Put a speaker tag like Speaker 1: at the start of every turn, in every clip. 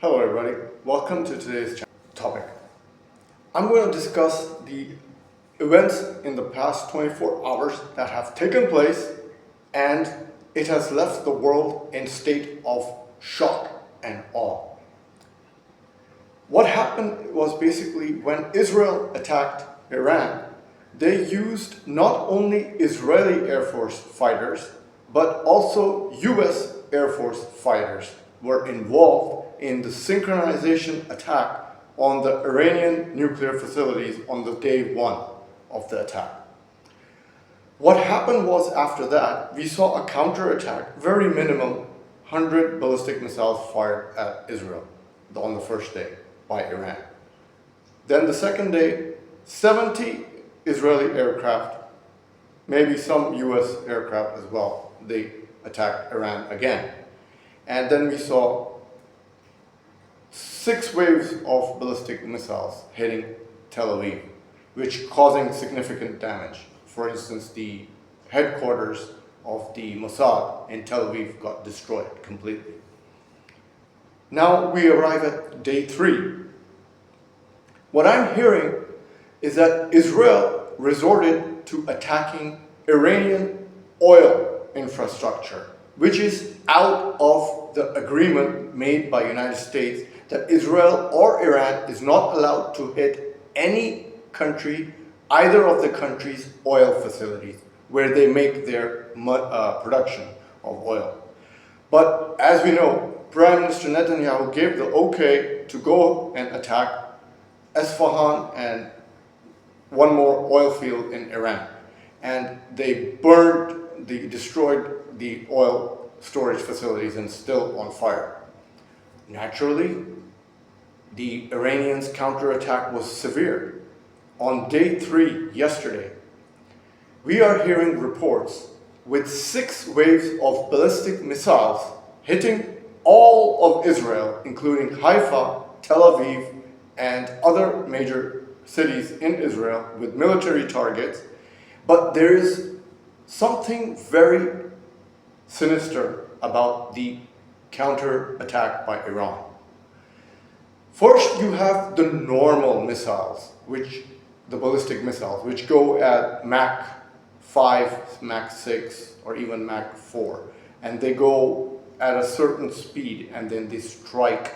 Speaker 1: Hello everybody, welcome to today's topic. I'm going to discuss the events in the past 24 hours that have taken place, and it has left the world in state of shock and awe. What happened was basically when Israel attacked Iran, they used not only Israeli Air Force fighters, but also US Air Force fighters were involved in the synchronization attack on the Iranian nuclear facilities on the day one of the attack. What happened was after that, we saw a counterattack, very minimum, 100 ballistic missiles fired at Israel on the first day by Iran. Then the second day, 70 Israeli aircraft, maybe some US aircraft as well, they attacked Iran again. And then we saw 6 waves of ballistic missiles hitting Tel Aviv, which causing significant damage. For instance, the headquarters of the Mossad in Tel Aviv got destroyed completely. Now we arrive at day 3. What I'm hearing is that Israel resorted to attacking Iranian oil infrastructure, which is out of the agreement made by United States that Israel or Iran is not allowed to hit any country, either of the country's oil facilities where they make their production of oil. But as we know, Prime Minister Netanyahu gave the okay to go and attack Isfahan and one more oil field in Iran. And they destroyed the oil storage facilities and still on fire. Naturally, the Iranians' counterattack was severe. On day 3, yesterday, we are hearing reports with 6 waves of ballistic missiles hitting all of Israel, including Haifa, Tel Aviv, and other major cities in Israel with military targets. But there is something very sinister about the counterattack by Iran. First, you have the normal missiles, the ballistic missiles, which go at Mach 5, Mach 6, or even Mach 4. And they go at a certain speed, and then they strike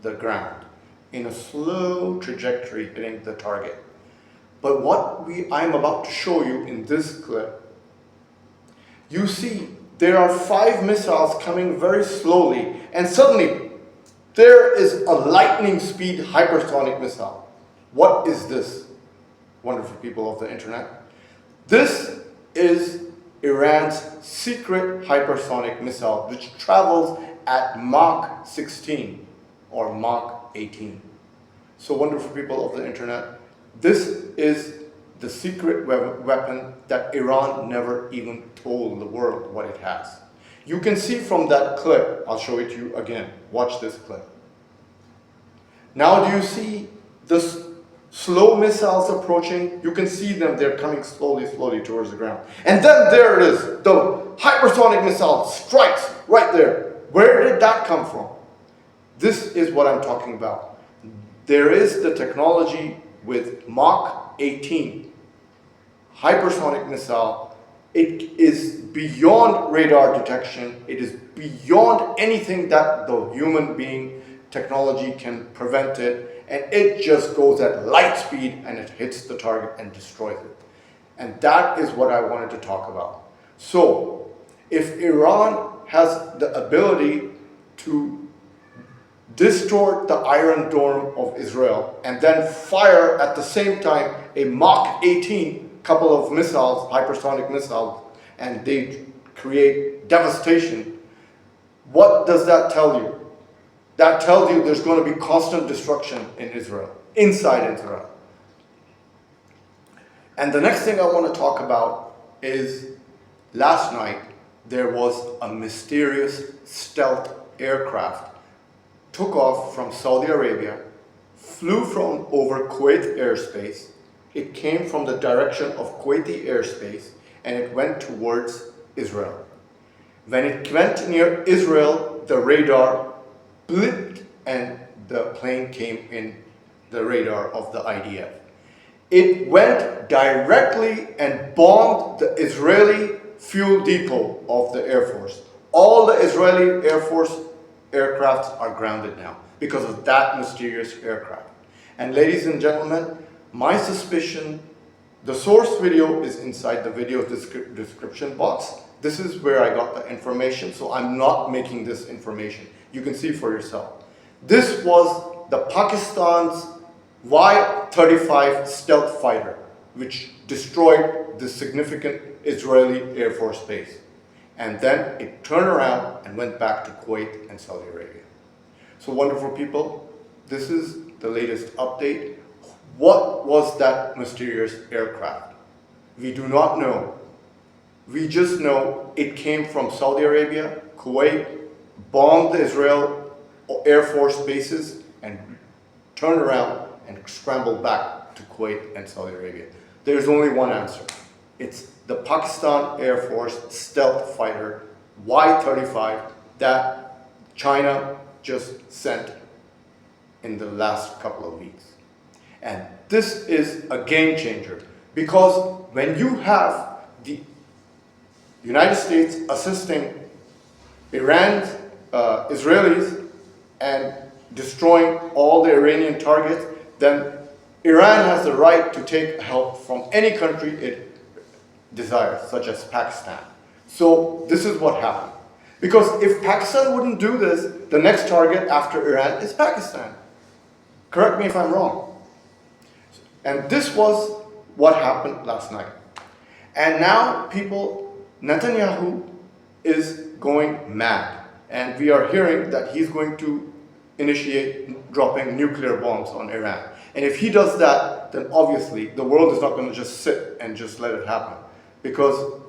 Speaker 1: the ground in a slow trajectory hitting the target. But what I'm about to show you in this clip, you see there are 5 missiles coming very slowly, and suddenly there is a lightning speed hypersonic missile. What is this, wonderful people of the internet? This is Iran's secret hypersonic missile, which travels at Mach 16 or Mach 18. So wonderful people of the internet, this is the secret weapon that Iran never even told the world what it has. You can see from that clip, I'll show it to you again, watch this clip. Now do you see the slow missiles approaching? You can see them, they're coming slowly towards the ground. And then there it is, the hypersonic missile strikes right there. Where did that come from? This is what I'm talking about. There is the technology with Mach 18 hypersonic missile. It is beyond radar detection. It is beyond anything that the human being technology can prevent it. And it just goes at light speed and it hits the target and destroys it. And that is what I wanted to talk about. So, if Iran has the ability to distort the Iron Dome of Israel and then fire at the same time a Mach 18 couple of missiles, hypersonic missiles, and they create devastation, what does that tell you? That tells you there's going to be constant destruction in Israel, inside Israel. And the next thing I want to talk about is last night there was a mysterious stealth aircraft took off from Saudi Arabia, flew from over Kuwait airspace. It came from the direction of Kuwaiti airspace and it went towards Israel. When it went near Israel, the radar blipped and the plane came in the radar of the IDF. It went directly and bombed the Israeli fuel depot of the Air Force. All the Israeli Air Force aircrafts are grounded now because of that mysterious aircraft. And ladies and gentlemen, my suspicion, the source video is inside the video description box. This is where I got the information, so I'm not making this information. You can see for yourself. This was the Pakistan's Y-35 stealth fighter, which destroyed the significant Israeli Air Force base. And then it turned around and went back to Kuwait and Saudi Arabia. So wonderful people, this is the latest update. What was that mysterious aircraft? We do not know. We just know it came from Saudi Arabia, Kuwait, bombed the Israel Air Force bases, and turned around and scrambled back to Kuwait and Saudi Arabia. There's only one answer. It's the Pakistan Air Force stealth fighter Y-35 that China just sent in the last couple of weeks. And this is a game changer, because when you have the United States assisting Iran's Israelis and destroying all the Iranian targets, then Iran has the right to take help from any country it desires, such as Pakistan. So this is what happened. Because if Pakistan wouldn't do this, the next target after Iran is Pakistan. Correct me if I'm wrong. And this was what happened last night. And now Netanyahu is going mad. And we are hearing that he's going to initiate dropping nuclear bombs on Iran. And if he does that, then obviously the world is not going to just sit and just let it happen. Because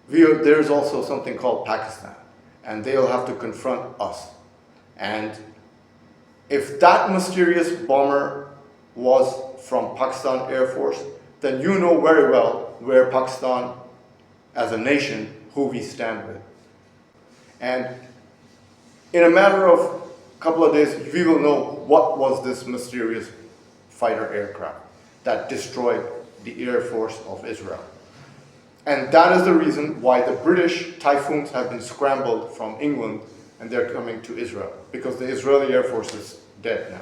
Speaker 1: there's also something called Pakistan. And they'll have to confront us. And if that mysterious bomber was from Pakistan Air Force, then you know very well where Pakistan, as a nation, who we stand with. And in a matter of a couple of days, we will know what was this mysterious fighter aircraft that destroyed the Air Force of Israel. And that is the reason why the British Typhoons have been scrambled from England and they're coming to Israel, because the Israeli Air Force is dead now.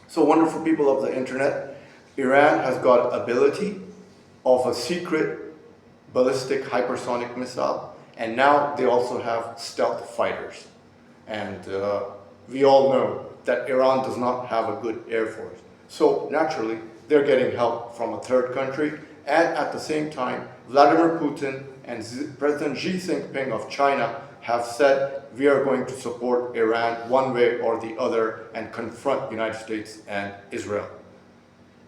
Speaker 1: So wonderful people of the internet, Iran has got ability of a secret ballistic hypersonic missile, and now they also have stealth fighters. And we all know that Iran does not have a good air force. So naturally, they're getting help from a third country, and at the same time, Vladimir Putin and President Xi Jinping of China have said we are going to support Iran one way or the other and confront the United States and Israel.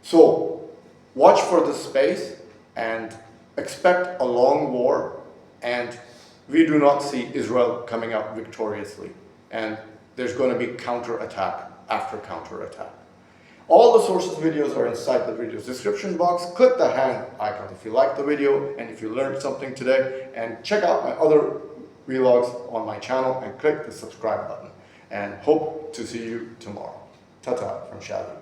Speaker 1: So watch for this space and expect a long war, and we do not see Israel coming out victoriously. And there's going to be counterattack after counterattack. All the sources videos are inside the video's description box. Click the hand icon if you like the video and if you learned something today, and check out my other vlogs on my channel and click the subscribe button, and hope to see you tomorrow. Ta-ta from Shadi.